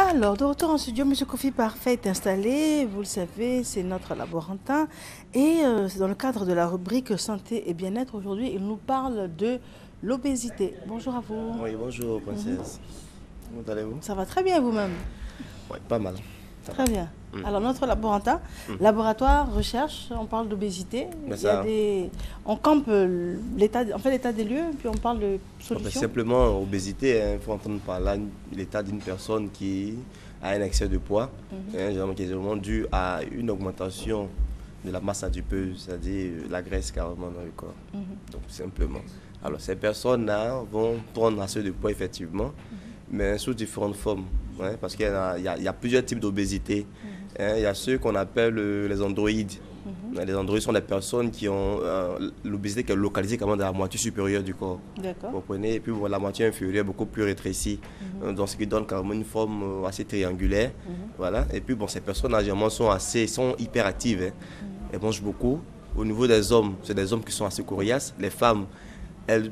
Alors, de retour en studio, M. Kofi Parfait est installé. Vous le savez, c'est notre laborantin. Et c'est dans le cadre de la rubrique santé et bien-être. Aujourd'hui, il nous parle de l'obésité. Bonjour à vous. Oui, bonjour, princesse. Comment allez-vous? Ça va très bien vous-même? Oui, pas mal. Très bien. Alors, notre laborantin, laboratoire, recherche, on parle d'obésité. On campe l'état des lieux, puis on parle de solutions. Simplement, obésité, il faut entendre par là l'état d'une personne qui a un excès de poids, qui est généralement dû à une augmentation de la masse adipeuse, c'est-à-dire la graisse carrément dans le corps. Donc, simplement. Alors, ces personnes-là vont prendre assez de poids, effectivement, mais sous différentes formes, parce qu'il y a plusieurs types d'obésité. Il y a ceux qu'on appelle les androïdes. Les androïdes sont des personnes qui ont l'obésité qui est localisée quand même dans la moitié supérieure du corps. Vous comprenez? Et puis la moitié inférieure est beaucoup plus rétrécie, donc ce qui donne quand même une forme assez triangulaire. Voilà. Et puis ces personnes généralement sont hyperactives. Elles mangent beaucoup. Au niveau des hommes, c'est des hommes qui sont assez coriaces. Les femmes, elles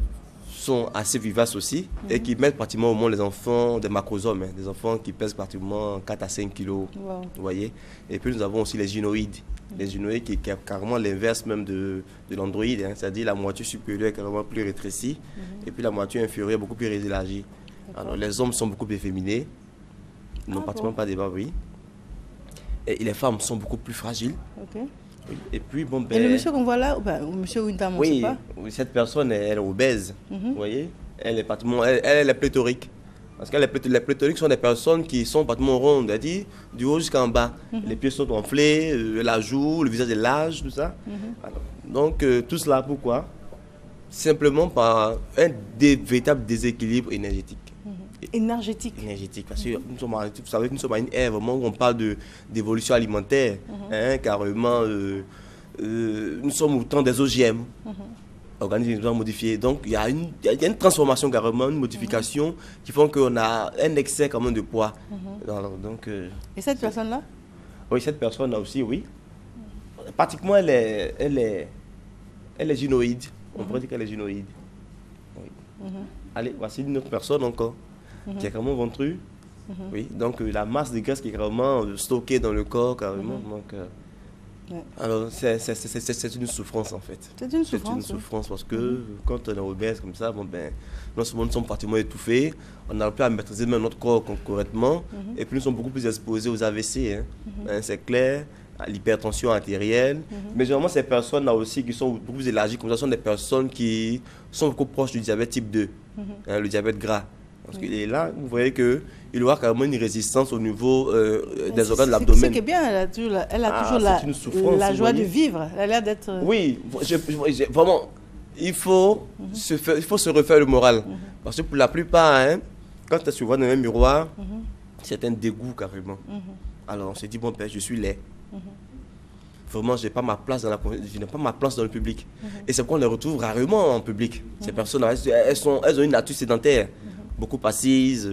sont assez vivaces aussi et qui mettent pratiquement au monde les enfants, des macrosomes, des enfants qui pèsent pratiquement 4 à 5 kilos. Vous voyez? Et puis nous avons aussi les gynoïdes. Les gynoïdes qui est carrément l'inverse même de l'androïde, c'est-à-dire la moitié supérieure est carrément plus rétrécie et puis la moitié inférieure beaucoup plus élargie. Alors les hommes sont beaucoup plus efféminés, n'ont pratiquement pas de barbe, oui. Et les femmes sont beaucoup plus fragiles. Oui. Et puis et le monsieur qu'on voit là, ou monsieur ou une dame, on sait pas. Oui, cette personne elle est obèse, vous voyez. Elle est pratiquement, elle est pléthorique. Parce que les pléthoriques sont des personnes qui sont pratiquement rondes, c'est-à-dire du haut jusqu'en bas. Les pieds sont gonflés, la joue, le visage est large, tout ça. Alors, donc tout cela pourquoi? Simplement par un véritable déséquilibre énergétique. Énergétique, parce que vous savez que nous sommes à une ère vraiment où on parle d'évolution alimentaire, carrément, nous sommes au temps des OGM, organismes modifiés, donc il y a une transformation carrément, une modification qui font qu'on a un excès quand même de poids. Alors, donc, et cette personne-là? Oui, cette personne-là aussi, oui. Pratiquement, elle est gynoïde, on pourrait dire qu'elle est gynoïde. Oui. Allez, voici une autre personne encore. Qui est carrément ventrue. Oui, donc la masse de graisse qui est carrément stockée dans le corps, carrément. Donc, alors, c'est une souffrance en fait. C'est une souffrance. C'est une souffrance parce que quand on est obèse comme ça, non seulement nous sommes pratiquement étouffés, on n'arrive plus à maîtriser même notre corps correctement, et puis nous sommes beaucoup plus exposés aux AVC. C'est clair, à l'hypertension artérielle. Mais généralement, ces personnes-là aussi qui sont beaucoup plus élargies, comme ça, sont des personnes qui sont beaucoup proches du diabète type 2, le diabète gras. Parce qu'il est là, vous voyez qu'il y aura carrément une résistance au niveau des organes de l'abdomen. C'est bien, elle a toujours la joie de vivre. Elle a l'air d'être... Oui, vraiment, il faut se refaire le moral. Parce que pour la plupart, quand tu se vois dans le même miroir, c'est un dégoût carrément. Alors on se dit, bon, je suis laid. Vraiment, je n'ai pas ma place dans le public. Et c'est pourquoi on les retrouve rarement en public. Ces personnes, elles ont une nature sédentaire. Beaucoup assises.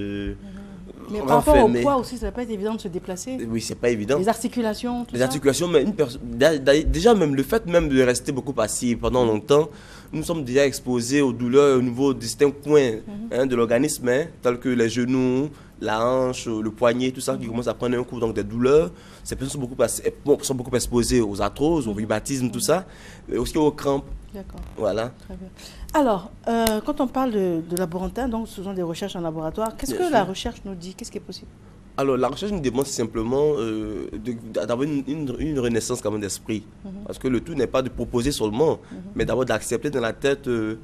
Mais par rapport au poids aussi, ça ne va pas être évident de se déplacer. Oui, c'est pas évident. Les articulations, tout ça. Les articulations, mais déjà même le fait même de rester beaucoup assis pendant longtemps, nous sommes déjà exposés aux douleurs au niveau de certains coins de l'organisme, tels que les genoux, la hanche, le poignet, tout ça qui commence à prendre un coup, donc des douleurs. Ces personnes sont beaucoup exposées aux arthroses, au rhumatisme, tout ça, mais aussi aux crampes. D'accord. Voilà. Très bien. Alors, quand on parle de laborantin, donc ce sont des recherches en laboratoire, qu'est-ce que la recherche nous dit? Qu'est-ce qui est possible? Alors, la recherche nous demande simplement d'avoir une renaissance quand même d'esprit. Parce que le tout n'est pas de proposer seulement, mais d'abord d'accepter dans la tête de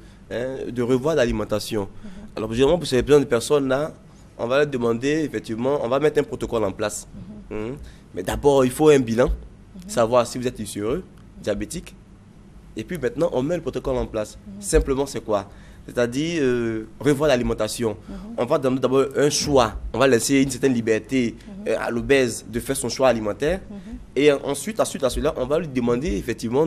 revoir l'alimentation. Alors, généralement, pour ces personnes-là, on va leur demander, effectivement, on va mettre un protocole en place. Mais d'abord, il faut un bilan, savoir si vous êtes usureux, diabétique. Et puis maintenant, on met le protocole en place. Simplement, c'est quoi? C'est-à-dire revoir l'alimentation. On va donner d'abord un choix. On va laisser une certaine liberté à l'obèse de faire son choix alimentaire. Et ensuite, à cela, on va lui demander effectivement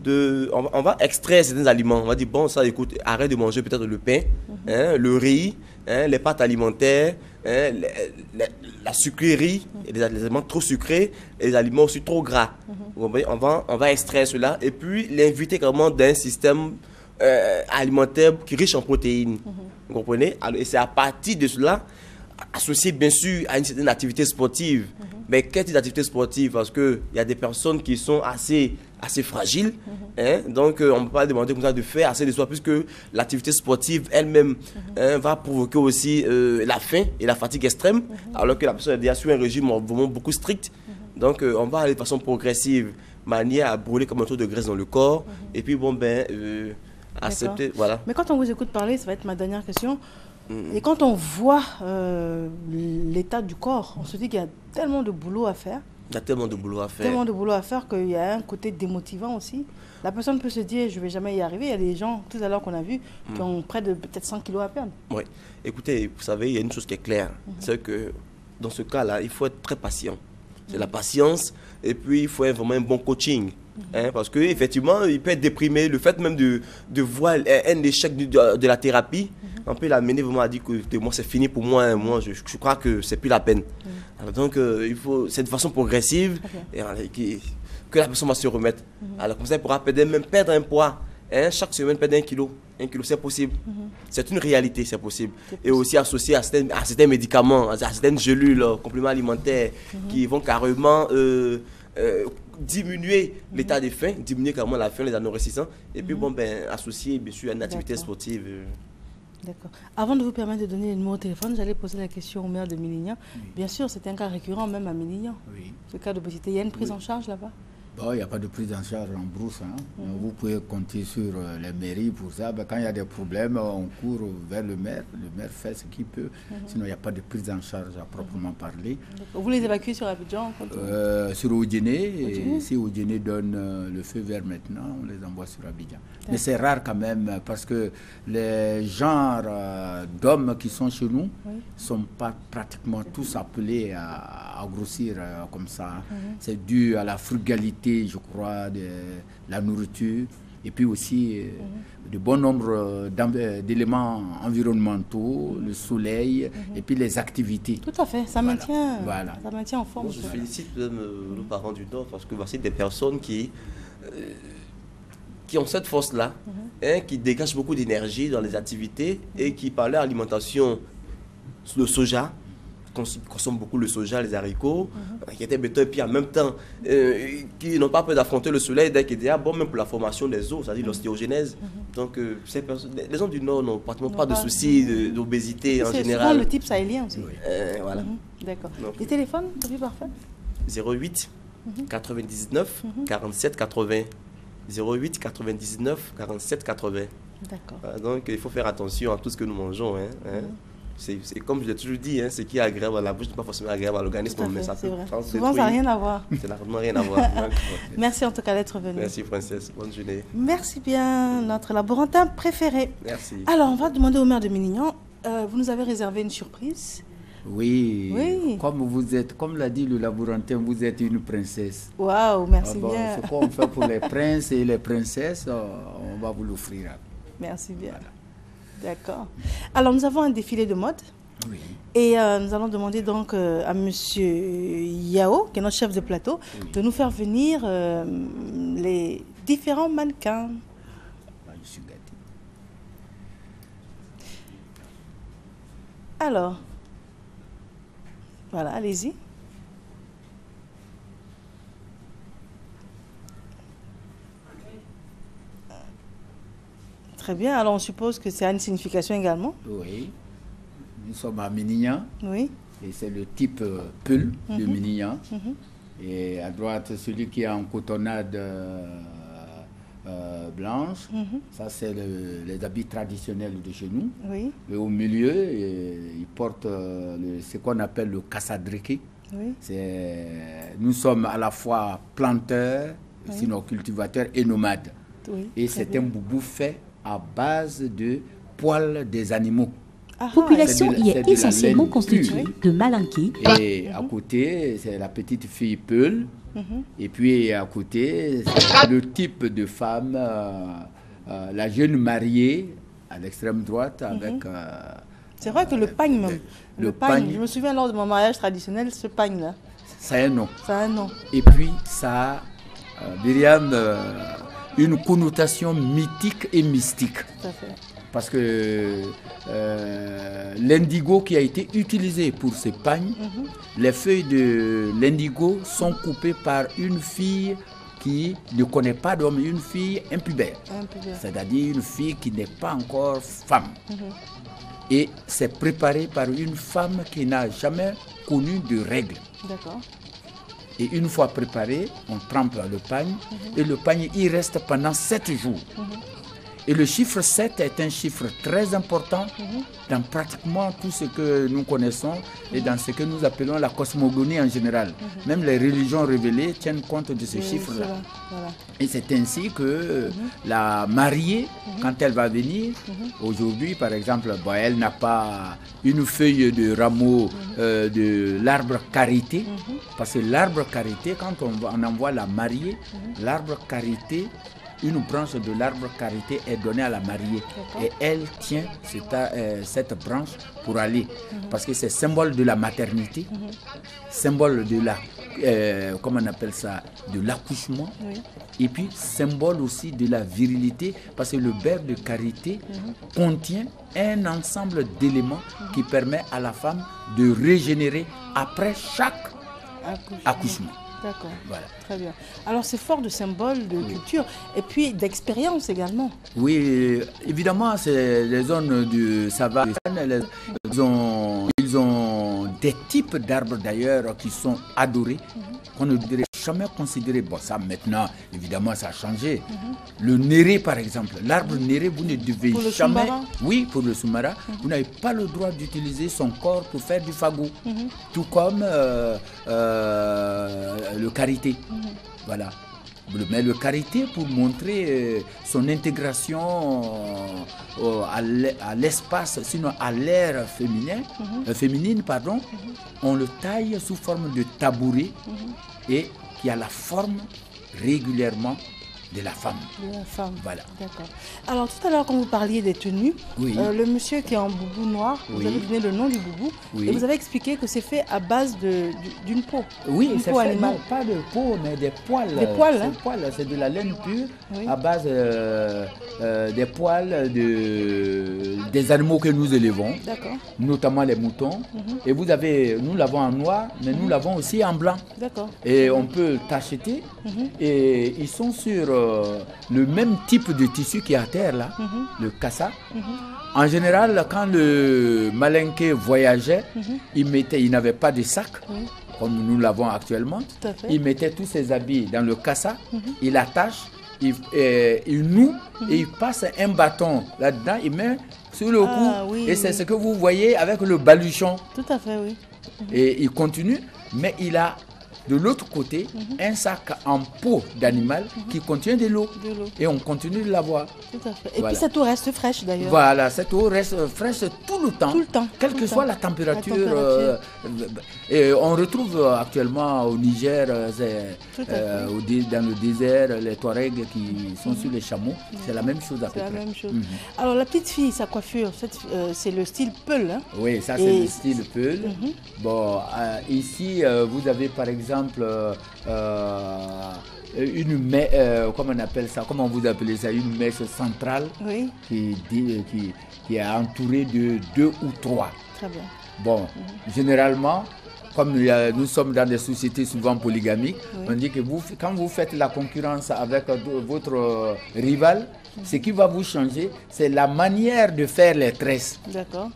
on va extraire certains aliments. On va dire, bon, ça, écoute, arrête de manger peut-être le pain, le riz, les pâtes alimentaires, la sucrerie, les aliments trop sucrés, et les aliments aussi trop gras. On va extraire cela et puis l'inviter vraiment d'un système alimentaire qui est riche en protéines. Vous comprenez? Alors, et c'est à partir de cela associé bien sûr à une certaine activité sportive. Mais quelle type d'activité sportive? Parce qu'il y a des personnes qui sont assez fragiles. Hein? Donc, on ne peut pas demander comme ça de faire assez de sport, puisque l'activité sportive elle-même va provoquer aussi la faim et la fatigue extrême, alors que la personne est déjà sur un régime vraiment beaucoup strict. Donc, on va aller de façon progressive, manière à brûler comme un taux de graisse dans le corps. Et puis, bon, accepter, voilà. Mais quand on vous écoute parler, ça va être ma dernière question. Et quand on voit l'état du corps, on se dit qu'il y a tellement de boulot à faire. Il y a tellement de boulot à faire. Tellement de boulot à faire qu'il y a un côté démotivant aussi. La personne peut se dire, je ne vais jamais y arriver. Il y a des gens, tout à l'heure qu'on a vu, qui ont près de peut-être 100 kilos à perdre. Oui. Écoutez, vous savez, il y a une chose qui est claire. C'est que dans ce cas-là, il faut être très patient. C'est la patience et puis il faut vraiment un bon coaching. Hein, parce qu'effectivement, il peut être déprimé. Le fait même de voir un échec de la thérapie, on peut l'amener vraiment à dire que moi, c'est fini pour moi. Moi, je crois que c'est plus la peine. Alors, donc, il faut, c'est de façon progressive que la personne va se remettre. Alors, comme ça, elle pourra même perdre un poids. Hein, chaque semaine, perdre 1 kilo. 1 kilo, c'est possible. C'est une réalité, c'est possible. Et aussi associé à certains médicaments, à certaines gélules, compléments alimentaires qui vont carrément diminuer l'état de faim, diminuer carrément la faim, les anorécissants. Et puis, associé, bien sûr, à une activité sportive. D'accord. Avant de vous permettre de donner le numéro de téléphone, j'allais poser la question au maire de Mélignan. Bien sûr, c'est un cas récurrent même à Mélignan. Ce cas d'obésité, il y a une prise en charge là-bas? Bon, il n'y a pas de prise en charge en brousse. Hein. Vous pouvez compter sur les mairies pour ça. Quand il y a des problèmes, on court vers le maire. Le maire fait ce qu'il peut. Sinon, il n'y a pas de prise en charge à proprement parler. Vous les évacuez sur Abidjan? Sur Oudjéné. Si Oudjéné donne le feu vert maintenant, on les envoie sur Abidjan. Mais c'est rare quand même parce que les genres d'hommes qui sont chez nous ne sont pas pratiquement tous appelés à grossir comme ça. C'est dû à la frugalité, je crois, de la nourriture et puis aussi de bon nombre d'éléments environnementaux, le soleil et puis les activités. Tout à fait, ça maintient, ça maintient en forme. Je félicite nos parents du Nord parce que voici des personnes qui ont cette force-là, qui dégagent beaucoup d'énergie dans les activités et qui, par leur alimentation, le soja, consomment beaucoup le soja, les haricots, qui étaient béton, et puis en même temps, qui n'ont pas peur d'affronter le soleil, dès qu'il est bon, même pour la formation des os, c'est-à-dire l'ostéogenèse. Donc, les gens du Nord n'ont pratiquement pas de soucis d'obésité en général. C'est souvent le type sahélien aussi. Voilà. D'accord. Les téléphones, c'est parfait. 08 99 47 80. 08 99 47 80. D'accord. Donc, il faut faire attention à tout ce que nous mangeons. C'est comme je l'ai toujours dit, ce qui est agréable à la bouche n'est pas forcément agréable à l'organisme, mais ça peut souvent, ça n'a rien à voir. Ça n'a vraiment rien à voir. Merci en tout cas d'être venu. Merci, Princesse. Bonne journée. Merci bien, notre laborantin préféré. Merci. Alors, on va demander au maire de Mélignan, vous nous avez réservé une surprise. Oui. Comme vous êtes, comme l'a dit le laborantin, vous êtes une princesse. Waouh, merci bien. Ce qu'on fait pour les princes et les princesses, on va vous l'offrir. Merci bien. Voilà. D'accord. Alors, nous avons un défilé de mode. Oui. Et nous allons demander donc à Monsieur Yao, qui est notre chef de plateau, de nous faire venir les différents mannequins. Je suis gâté. Alors, voilà, allez-y. Très bien, alors on suppose que c'est une signification également. Oui, nous sommes à Mélignan. Oui. Et c'est le type pull de Mélignan. Et à droite, celui qui est en cotonnade blanche, ça c'est les habits traditionnels de chez nous. Oui. Et au milieu, il porte ce qu'on appelle le kassadriki. Oui. Nous sommes à la fois planteurs, sinon cultivateurs et nomades. Oui, et c'est un boubou fait à base de poils des animaux. La population y est essentiellement constituée de Malinké. Et à côté, c'est la petite fille Peul. Et puis à côté, c'est le type de femme, la jeune mariée à l'extrême droite avec... c'est vrai que le pagne même. Le pagne, je me souviens lors de mon mariage traditionnel, ce pagne-là. Ça a un nom. Ça a un nom. Et puis ça a, Myriam, une connotation mythique et mystique. Tout à fait. Parce que l'indigo qui a été utilisé pour ces pagnes, les feuilles de l'indigo sont coupées par une fille qui ne connaît pas d'homme, une fille impubère. C'est-à-dire une fille qui n'est pas encore femme. Et c'est préparé par une femme qui n'a jamais connu de règles. D'accord. Et une fois préparé, on trempe le pagne et le pagne y reste pendant 7 jours. Et le chiffre 7 est un chiffre très important dans pratiquement tout ce que nous connaissons et dans ce que nous appelons la cosmogonie en général. Même les religions révélées tiennent compte de ce chiffre-là. Voilà. Et c'est ainsi que la mariée, quand elle va venir, aujourd'hui par exemple, bon, elle n'a pas une feuille de rameau de l'arbre karité, parce que l'arbre karité, quand on envoie la mariée, l'arbre karité, une branche de l'arbre karité est donnée à la mariée et elle tient cette branche pour aller, parce que c'est symbole de la maternité, symbole de la, comment on appelle ça, de l'accouchement, et puis symbole aussi de la virilité, parce que le beurre de karité contient un ensemble d'éléments qui permet à la femme de régénérer après chaque accouchement. D'accord, voilà. Très bien. Alors c'est fort de symboles, de culture et puis d'expérience également. Oui, évidemment, c'est les zones du savane, ils ont des types d'arbres d'ailleurs qui sont adorés, qu'on ne devrait jamais considérer. Bon, ça maintenant, évidemment, ça a changé. Le néré, par exemple, l'arbre néré, vous ne devez pour jamais... Soumara. Oui, pour le soumara, vous n'avez pas le droit d'utiliser son corps pour faire du fagot. Tout comme le karité. Voilà. Mais le karité, pour montrer son intégration à l'espace, sinon à l'air féminine, pardon, on le taille sous forme de tabouret et qui a la forme régulièrement de la femme. De la femme. Voilà. D'accord. Alors tout à l'heure, quand vous parliez des tenues, le monsieur qui est en boubou noir, vous avez donné le nom du boubou et vous avez expliqué que c'est fait à base d'une peau. Oui, une c'est peau fait, animale. non, pas de peau, mais des poils. Des poils, hein? C'est de la laine pure à base des poils des animaux que nous élevons, notamment les moutons. Et vous avez, nous l'avons en noir, mais nous l'avons aussi en blanc. D'accord. Et on peut t'acheter et ils sont sur le même type de tissu qui est à terre là, le kassa. En général, quand le malinké voyageait, il n'avait pas de sac, comme nous l'avons actuellement. Il mettait tous ses habits dans le kassa, il attache, il noue et il passe un bâton là-dedans, il met sur le cou. Et c'est ce que vous voyez avec le baluchon. Tout à fait, oui. Et il continue, mais il a de l'autre côté un sac en peau d'animal qui contient de l'eau. Et on continue de l'avoir. Tout à fait. Et puis cette eau reste fraîche d'ailleurs. Voilà, cette eau reste fraîche tout le temps. Tout le temps. Quelle que soit la température. Et on retrouve actuellement au Niger, dans le désert, les Touaregs qui sont sur les chameaux. C'est la même chose à peu près. C'est la même chose. Alors la petite fille, sa coiffure, c'est le style Peul. Hein? Oui, ça c'est le style Peul. Bon, ici, vous avez par exemple une mèche, comment on appelle ça, comment vous appelez ça, une mèche centrale qui est entourée de 2 ou 3. Très bien. Bon, généralement, comme nous sommes dans des sociétés souvent polygamiques, on dit que quand vous faites la concurrence avec votre rival, ce qui va vous changer, c'est la manière de faire les tresses. D'accord.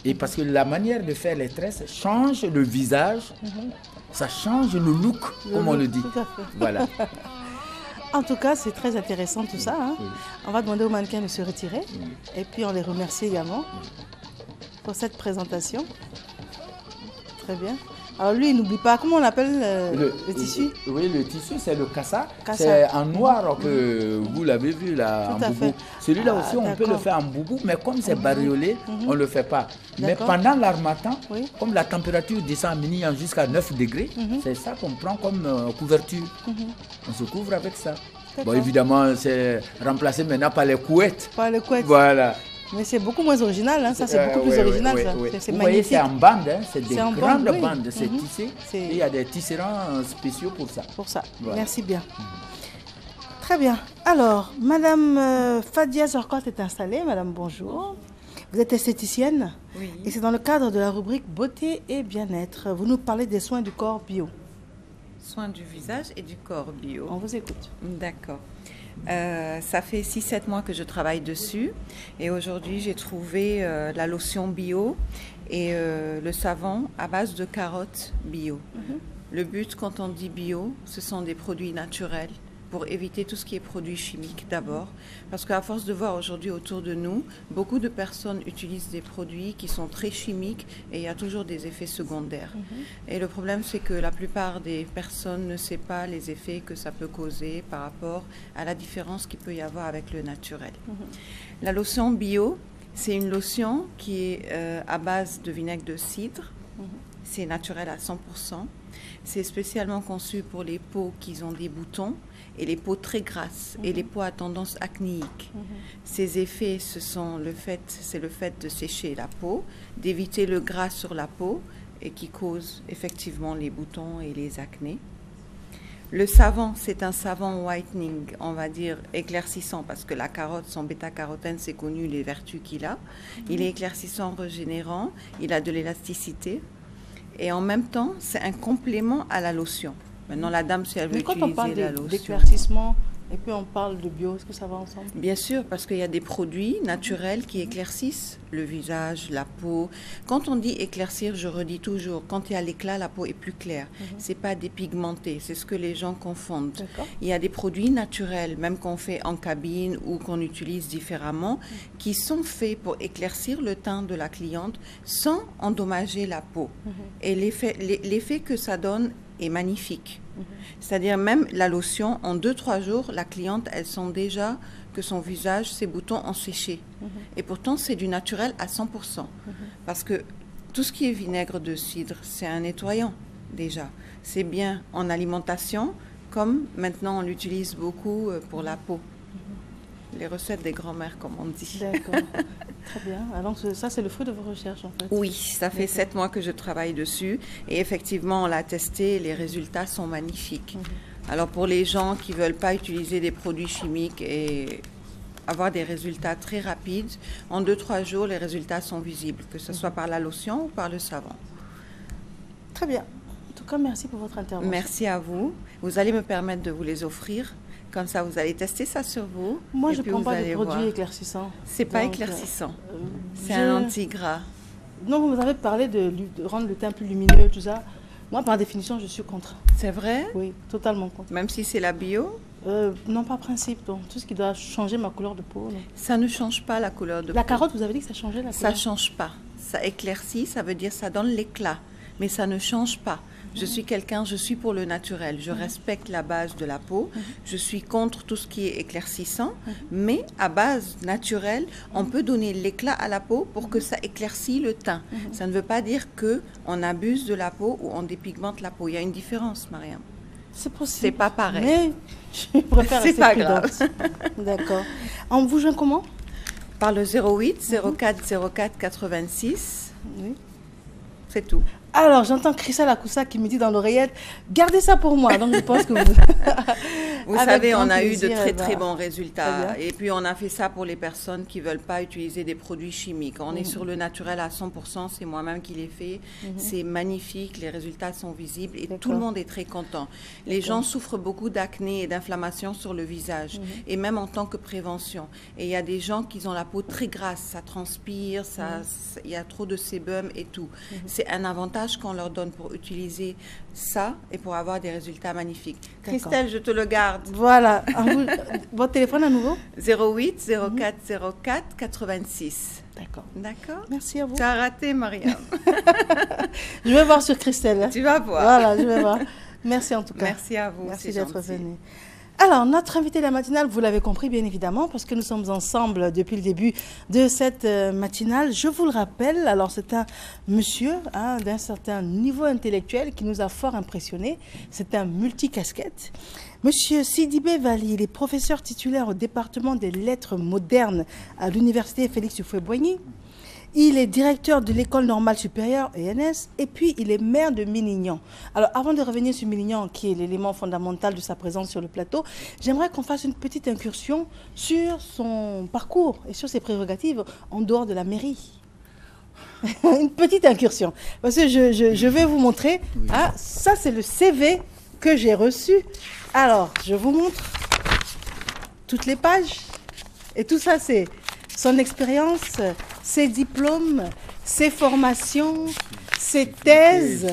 Et parce que la manière de faire les tresses change le visage, ça change le look, comme on le dit. Tout à fait. Voilà. En tout cas, c'est très intéressant tout ça. Hein. On va demander aux mannequins de se retirer. Et puis on les remercie également pour cette présentation. Très bien. Alors lui, il n'oublie pas, comment on appelle le tissu? Oui, le tissu, c'est le kassa. C'est en noir que vous l'avez vu là, en boubou. Celui-là aussi, on peut le faire en boubou, mais comme c'est bariolé, on ne le fait pas. Mais pendant l'harmattan, comme la température descend jusqu'à 9 degrés, c'est ça qu'on prend comme couverture. On se couvre avec ça. Bon, évidemment, c'est remplacé maintenant par les couettes. Par les couettes. Voilà. Mais c'est beaucoup moins original, hein. Ça c'est beaucoup plus original. Ça. C'est vous magnifique. voyez, c'est en bande, hein. C'est des grandes bande, bandes, c'est tissé. Et il y a des tisserands spéciaux pour ça. Pour ça, merci bien. Très bien. Alors, Madame Fadia Zorkot est installée. Madame, bonjour. Vous êtes esthéticienne. Oui. Et c'est dans le cadre de la rubrique beauté et bien-être. Vous nous parlez des soins du corps bio. Soins du visage et du corps bio. On vous écoute. D'accord. Ça fait 6-7 mois que je travaille dessus. Et aujourd'hui, j'ai trouvé la lotion bio et le savon à base de carottes bio. Le but, quand on dit bio, ce sont des produits naturels pour éviter tout ce qui est produits chimiques d'abord. Parce qu'à force de voir aujourd'hui autour de nous, beaucoup de personnes utilisent des produits qui sont très chimiques et il y a toujours des effets secondaires. Et le problème, c'est que la plupart des personnes ne savent pas les effets que ça peut causer par rapport à la différence qu'il peut y avoir avec le naturel. La lotion bio, c'est une lotion qui est à base de vinaigre de cidre. C'est naturel à 100%. C'est spécialement conçu pour les peaux qui ont des boutons et les peaux très grasses et les peaux à tendance acnéique. Ces effets, c'est le fait de sécher la peau, d'éviter le gras sur la peau et qui cause effectivement les boutons et les acnés. Le savon, c'est un savon whitening, on va dire éclaircissant, parce que la carotte, son bêta-carotène, c'est connu les vertus qu'il a. Il est éclaircissant, régénérant, il a de l'élasticité. Et en même temps, c'est un complément à la lotion. Maintenant, la dame, si elle veut utiliser la lotion... Mais quand on parle d'éclaircissement et puis on parle de bio, est-ce que ça va ensemble? Bien sûr, parce qu'il y a des produits naturels qui éclaircissent le visage, la peau. Quand on dit éclaircir, je redis toujours, quand il y a l'éclat, la peau est plus claire. C'est pas dépigmenté, c'est ce que les gens confondent. Il y a des produits naturels, même qu'on fait en cabine ou qu'on utilise différemment, qui sont faits pour éclaircir le teint de la cliente sans endommager la peau. Et l'effet que ça donne est magnifique. C'est-à-dire même la lotion, en 2-3 jours, la cliente, elle sent déjà que son visage, ses boutons ont séché. Et pourtant, c'est du naturel à 100%. Parce que tout ce qui est vinaigre de cidre, c'est un nettoyant déjà. C'est bien en alimentation, comme maintenant on l'utilise beaucoup pour la peau. Les recettes des grands-mères, comme on dit. D'accord. Très bien. Alors, ça, c'est le fruit de vos recherches, en fait. Oui, ça fait 7 mois que je travaille dessus. Et effectivement, on l'a testé. Les résultats sont magnifiques. Alors, pour les gens qui ne veulent pas utiliser des produits chimiques et avoir des résultats très rapides, en 2-3 jours, les résultats sont visibles, que ce soit par la lotion ou par le savon. Très bien. En tout cas, merci pour votre intervention. Merci à vous. Vous allez me permettre de vous les offrir. Comme ça, vous allez tester ça sur vous. Moi, je ne prends pas de produits éclaircissants. Ce n'est pas éclaircissant. C'est un anti-gras. Non, vous avez parlé de rendre le teint plus lumineux, tout ça. Moi, par définition, je suis contre. C'est vrai? Oui, totalement contre. Même si c'est la bio? Non, pas principe. Donc, tout ce qui doit changer ma couleur de peau. Non. Ça ne change pas la couleur de peau. La carotte, vous avez dit que ça changeait la couleur? Ça ne change pas. Ça éclaircit, ça veut dire ça donne l'éclat. Mais ça ne change pas. Je suis pour le naturel. Je respecte la base de la peau. Je suis contre tout ce qui est éclaircissant. Mais à base naturelle, on peut donner l'éclat à la peau pour que ça éclaircisse le teint. Ça ne veut pas dire qu'on abuse de la peau ou on dépigmente la peau. Il y a une différence, Mariam. C'est possible. C'est pas pareil. Mais je préfère rester prudente. D'accord. On vous joint comment? Par le 08 04 04 86. Oui. C'est tout. Alors, j'entends Christelle Akoussa qui me dit dans l'oreillette, gardez ça pour moi. Donc, je pense que vous savez, on a eu de très bons résultats. Et puis, on a fait ça pour les personnes qui ne veulent pas utiliser des produits chimiques. On est sur le naturel à 100%. C'est moi-même qui l'ai fait. C'est magnifique. Les résultats sont visibles et tout le monde est très content. Les gens souffrent beaucoup d'acné et d'inflammation sur le visage. Et même en tant que prévention. Et il y a des gens qui ont la peau très grasse. Ça transpire, il y a trop de sébum et tout. C'est un avantage qu'on leur donne pour utiliser ça et pour avoir des résultats magnifiques. Christelle, je te le garde. Voilà. Votre téléphone à nouveau? 08 04 04 86. D'accord. D'accord. Merci à vous. Tu as raté, Mariam. Je vais voir sur Christelle. Tu vas voir. Voilà, je vais voir. Merci en tout cas. Merci à vous. Merci d'être venue. Alors, notre invité de la matinale, vous l'avez compris bien évidemment, parce que nous sommes ensemble depuis le début de cette matinale. Je vous le rappelle, alors c'est un monsieur d'un certain niveau intellectuel qui nous a fort impressionnés. C'est un multicasquette. Monsieur Sidibé Vali, il est professeur titulaire au département des lettres modernes à l'université Félix Houphouët-Boigny. Il est directeur de l'école normale supérieure, ENS, et puis il est maire de Minignan. Alors, avant de revenir sur Minignan, qui est l'élément fondamental de sa présence sur le plateau, j'aimerais qu'on fasse une petite incursion sur son parcours et sur ses prérogatives en dehors de la mairie. Une petite incursion. Parce que je vais vous montrer. Oui. Ah, ça, c'est le CV que j'ai reçu. Alors, je vous montre toutes les pages. Et tout ça, c'est son expérience, ses diplômes, ses formations, ses thèses.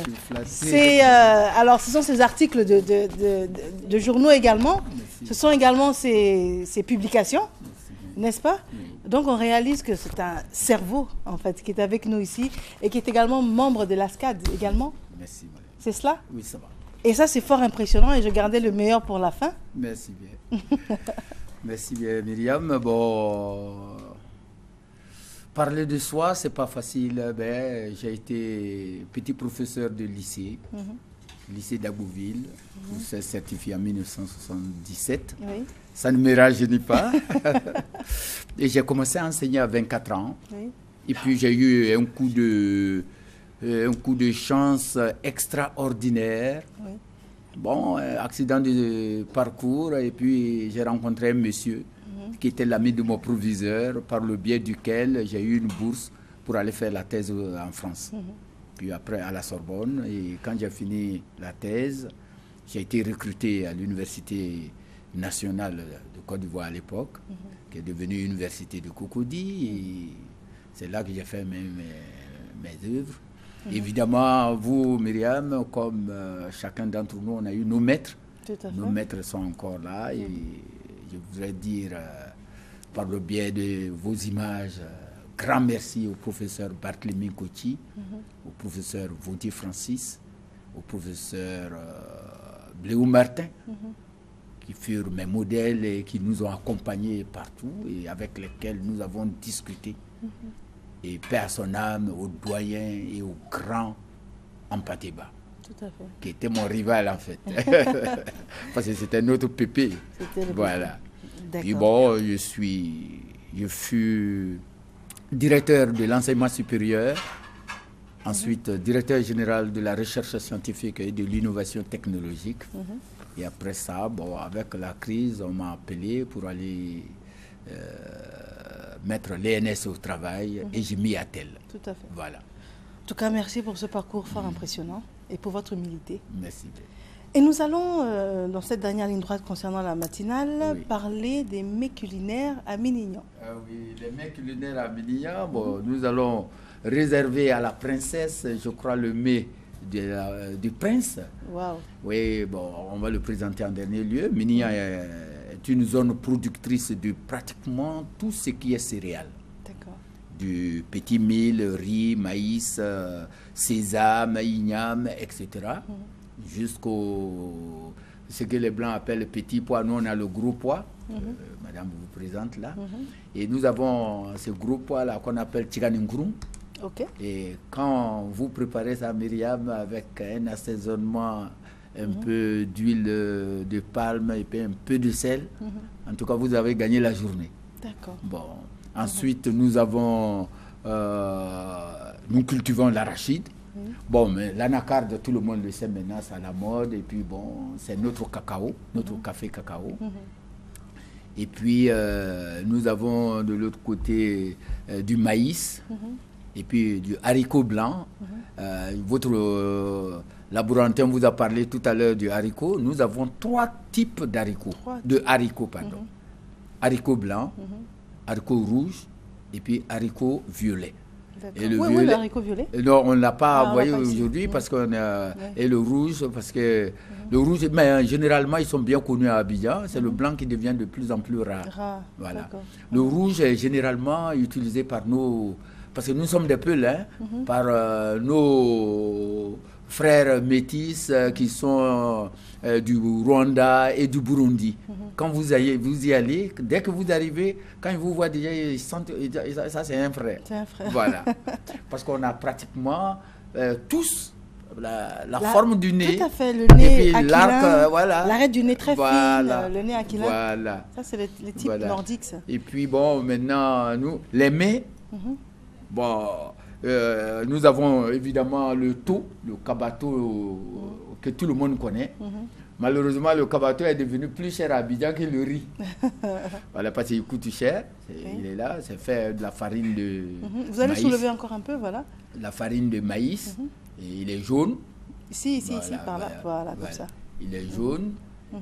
Alors, ce sont ses articles de journaux également. Ce sont également ses publications, n'est-ce pas? Donc, on réalise que c'est un cerveau, en fait, qui est avec nous ici et qui est également membre de l'ASCAD également. Merci, madame. C'est cela? Oui, ça va. Et ça, c'est fort impressionnant et je gardais le meilleur pour la fin. Merci bien. Merci bien, Myriam. Bon, parler de soi, c'est pas facile. Ben, j'ai été petit professeur de lycée, lycée d'Agouville, où c'est certifié en 1977. Oui. Ça ne me rajeunit pas. Et j'ai commencé à enseigner à 24 ans. Oui. Et puis j'ai eu un coup de chance extraordinaire. Oui. Bon, accident de parcours. Et puis j'ai rencontré un monsieur qui était l'ami de mon proviseur, par le biais duquel j'ai eu une bourse pour aller faire la thèse en France. Puis après à la Sorbonne. Et quand j'ai fini la thèse, j'ai été recruté à l'université nationale de Côte d'Ivoire à l'époque, qui est devenue université de Cocody. Et c'est là que j'ai fait mes œuvres. Évidemment, vous, Myriam, comme chacun d'entre nous, on a eu nos maîtres. Nos maîtres sont encore là. Et je voudrais dire, par le biais de vos images, grand merci au professeur Barthélemy Kochi, au professeur Vautier Francis, au professeur Bléou Martin, qui furent mes modèles et qui nous ont accompagnés partout et avec lesquels nous avons discuté. Et paix à son âme, au doyen et au grand Ampateba, qui était mon rival en fait. Parce que c'était notre pépé. Voilà. Puis bon, je fus directeur de l'enseignement supérieur, ensuite directeur général de la recherche scientifique et de l'innovation technologique. Et après ça, bon, avec la crise, on m'a appelé pour aller mettre l'ENS au travail et j'ai mis à tel. Tout à fait. Voilà. En tout cas, merci pour ce parcours fort impressionnant et pour votre humilité. Merci. Et nous allons, dans cette dernière ligne droite concernant la matinale, parler des mets culinaires à Minignan. Oui, les mets culinaires à Minignan, bon, nous allons réserver à la princesse, je crois, le mets du prince. Wow. Oui, bon, on va le présenter en dernier lieu. Minignan est une zone productrice de pratiquement tout ce qui est céréales. D'accord. Du petit mil, riz, maïs, sésame, igname, etc. Jusqu'au ce que les Blancs appellent le petit pois. Nous, on a le gros pois. Madame vous présente là. Et nous avons ce gros pois-là qu'on appelle Tiganingrum. Okay. Et quand vous préparez ça, Myriam, avec un assaisonnement, un peu d'huile de palme et puis un peu de sel, en tout cas, vous avez gagné la journée. D'accord. Bon. Ensuite, nous avons, nous cultivons l'arachide. Bon, mais l'anacarde, tout le monde le sait maintenant, c'est à la mode. Et puis, bon, c'est notre cacao, notre café cacao. Et puis, nous avons de l'autre côté du maïs. Et puis du haricot blanc. Votre laborantin vous a parlé tout à l'heure du haricot. Nous avons 3 types d'haricots. Haricot blanc, haricot rouge et puis haricot violet. Et le violet, le haricot violet. Non, on ne l'a pas envoyé aujourd'hui parce qu'on a... Et le rouge, parce que le rouge, mais généralement, ils sont bien connus à Abidjan. C'est le blanc qui devient de plus en plus rare. Voilà. Le rouge est généralement utilisé par nos... Parce que nous sommes des Pelins, par nos frères métis qui sont du Rwanda et du Burundi. Quand vous y allez, dès que vous arrivez, quand ils vous voient déjà, ils sentent, ça c'est un frère. C'est un frère. Voilà. Parce qu'on a pratiquement tous la forme du nez. Tout à fait, le nez aquilin, voilà. L'arête du nez très fine, le nez aquilin. Voilà. Ça c'est les types nordiques. Ça. Et puis bon, maintenant, nous, les mets, Bon, nous avons évidemment le taux, le kabato que tout le monde connaît. Malheureusement, le kabato est devenu plus cher à Abidjan que le riz. Voilà, parce qu'il coûte cher. Il est là, c'est fait de la farine de Vous allez maïs. soulever encore un peu, voilà. La farine de maïs. Et il est jaune. Ici, Voilà, ici, par là. Voilà, comme ça. Il est jaune.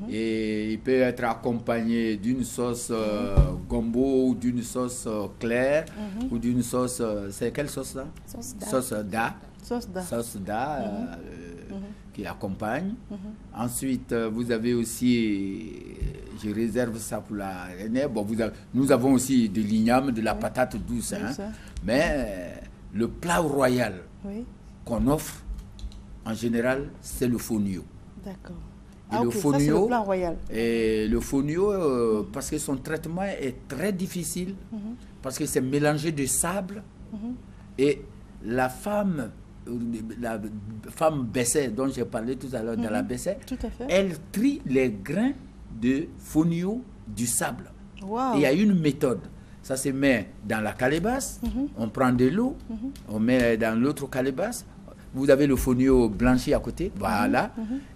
Et il peut être accompagné d'une sauce gombo ou d'une sauce claire ou d'une sauce... c'est quelle sauce là? Sauce da. Sauce da qui accompagne. Ensuite, vous avez aussi... je réserve ça pour la... Bon, nous avons aussi de l'igname, de la patate douce. Mais le plat royal qu'on offre, en général, c'est le fonio. D'accord. Et le fonio, ça c'est le plat royal. Et le fonio, parce que son traitement est très difficile, parce que c'est mélangé de sable. Et la femme Bessay, dont j'ai parlé tout à l'heure, dans la Bessay, elle trie les grains de fonio du sable. Wow. Et il y a une méthode. Ça se met dans la calebasse, on prend de l'eau, on met dans l'autre calebasse. Vous avez le fonio blanchi à côté, voilà.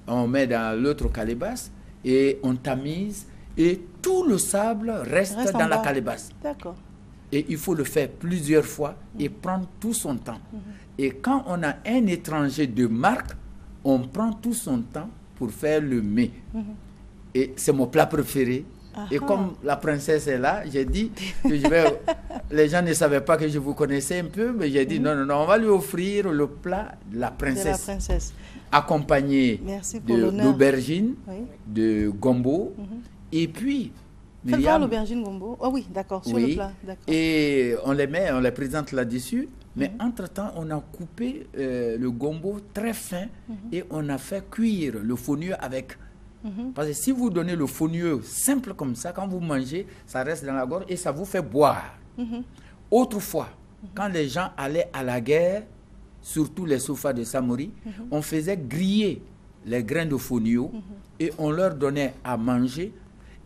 On met dans l'autre calebasse et on tamise et tout le sable reste dans la calebasse. D'accord. Et il faut le faire plusieurs fois et prendre tout son temps. Et quand on a un étranger de marque, on prend tout son temps pour faire le mets. Et c'est mon plat préféré. Et comme la princesse est là, j'ai dit que les gens ne savaient pas que je vous connaissais un peu, mais j'ai dit non, on va lui offrir le plat de la princesse. Accompagné d'aubergine, de gombo, et puis... Faites voir l'aubergine gombo. Oh oui, d'accord, sur le plat. Et on les présente là-dessus, mais entre-temps, on a coupé le gombo très fin et on a fait cuire le fonio avec... Parce que si vous donnez le fonio simple comme ça, quand vous mangez, ça reste dans la gorge et ça vous fait boire. Autrefois, quand les gens allaient à la guerre, surtout les soufas de Samori, on faisait griller les grains de fonio et on leur donnait à manger.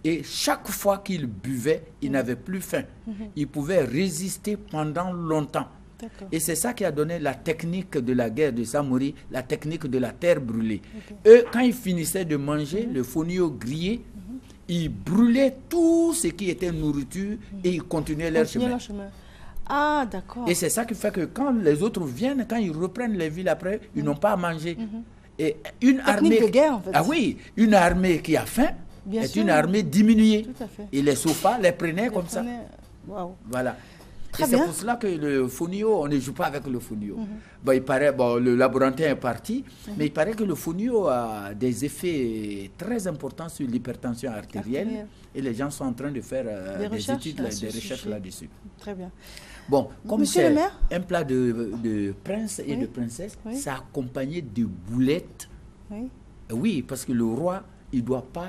Et chaque fois qu'ils buvaient, ils n'avaient plus faim. Ils pouvaient résister pendant longtemps. Et c'est ça qui a donné la technique de la guerre de Samori, la technique de la terre brûlée. Eux, quand ils finissaient de manger le fonio grillé, ils brûlaient tout ce qui était nourriture et ils continuaient leur chemin. Ah, d'accord. Et c'est ça qui fait que quand les autres viennent, quand ils reprennent les villes après, ils n'ont pas à manger. Et une armée... de guerre, en fait. Ah oui, une armée qui a faim est une armée diminuée. Tout à fait. Et les soufas les prenaient comme ça. Wow. Voilà. Et c'est pour cela que le fonio, on ne joue pas avec le fonio. Bon, il paraît, le laborantin est parti, mais il paraît que le fonio a des effets très importants sur l'hypertension artérielle. Et les gens sont en train de faire des études, des recherches là-dessus. Très bien. Bon, comme c'est un plat de prince et de princesse, c'est accompagné de boulettes. Oui, parce que le roi, il ne doit pas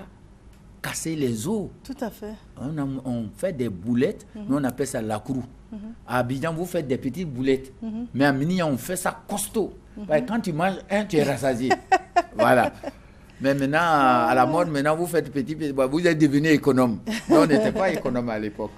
casser les os. Tout à fait. On fait des boulettes, nous on appelle ça lacrou. À Abidjan, vous faites des petites boulettes. Mais à Minia, on fait ça costaud. Quand tu manges un, tu es rassasié. Voilà. Mais maintenant, à la mode, maintenant, vous faites petit. Vous êtes devenu économe. Nous, on n'était pas économe à l'époque.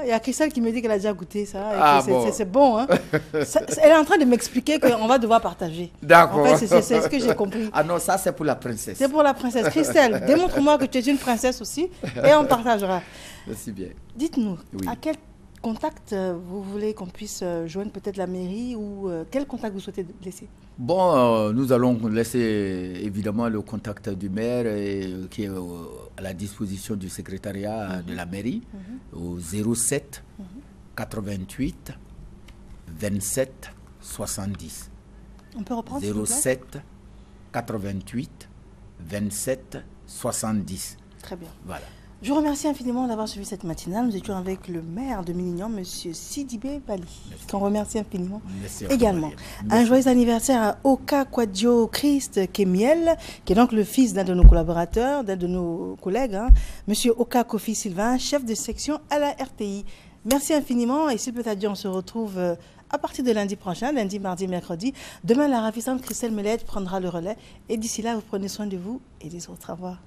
Il y a Christelle qui me dit qu'elle a déjà goûté ça. Ah, c'est bon. Hein. Elle est en train de m'expliquer qu'on va devoir partager. D'accord. En fait, c'est ce que j'ai compris. Ah non, ça, c'est pour la princesse. C'est pour la princesse. Christelle, démontre-moi que tu es une princesse aussi et on partagera. Merci bien. Dites-nous, à quel contact vous voulez qu'on puisse joindre peut-être la mairie ou quel contact vous souhaitez laisser? Bon, nous allons laisser évidemment le contact du maire qui est à la disposition du secrétariat de la mairie au 07 88 27 70. On peut reprendre 07 88 27 70. Très bien. Voilà. Je vous remercie infiniment d'avoir suivi cette matinale. Nous étions avec le maire de Minignan, M. Sidibé Bali, qu'on remercie infiniment. Merci également. Un joyeux anniversaire à Oka Kwadjo Christ Kemiel, qui est donc le fils d'un de nos collaborateurs, d'un de nos collègues, M. Oka Kofi Sylvain, chef de section à la RTI. Merci infiniment et s'il peut être dit, on se retrouve à partir de lundi prochain, lundi, mardi, mercredi. Demain, la ravissante Christelle Melette prendra le relais. Et d'ici là, vous prenez soin de vous et des autres. Au revoir.